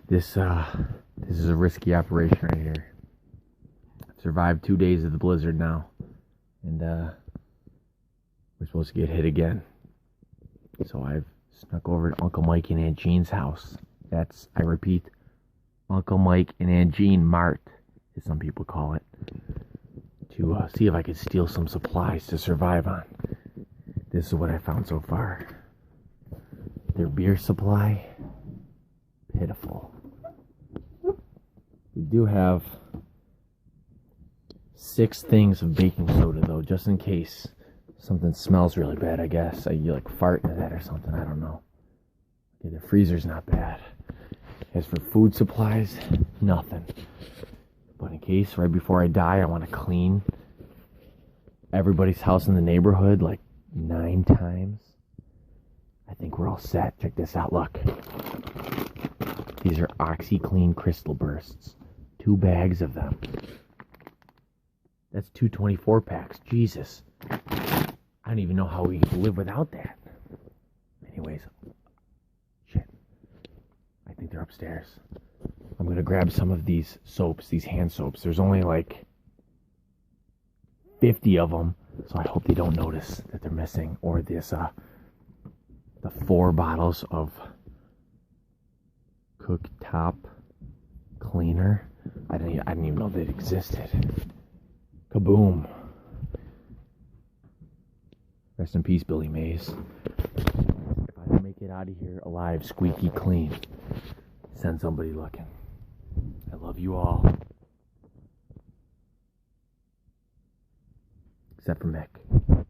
This is a risky operation right here. I've survived 2 days of the blizzard now, and we're supposed to get hit again. So I've snuck over to Uncle Mike and Aunt Jean's house. That's, I repeat, Uncle Mike and Aunt Jean, Mart, as some people call it, to see if I could steal some supplies to survive on. This is what I found so far. Their beer supply, pitiful. They do have 6 things of baking soda though, just in case something smells really bad, I guess. You like fart into that or something, I don't know. Okay, the freezer's not bad. As for food supplies, nothing. But in case, right before I die, I want to clean everybody's house in the neighborhood like 9 times. I think we're all set. Check this out, look. These are OxiClean Crystal Bursts. 2 bags of them. That's 2 24 packs. Jesus. I don't even know how we can live without that. Anyways. Shit. I think they're upstairs. I'm going to grab some of these soaps, these hand soaps. There's only like 50 of them. So I hope they don't notice that they're missing. Or this, the 4 bottles of cooktop cleaner. I didn't even know they existed. Kaboom. Rest in peace, Billy Mays. If I don't make it out of here alive, squeaky clean, send somebody looking. I love you all. Except for Mick.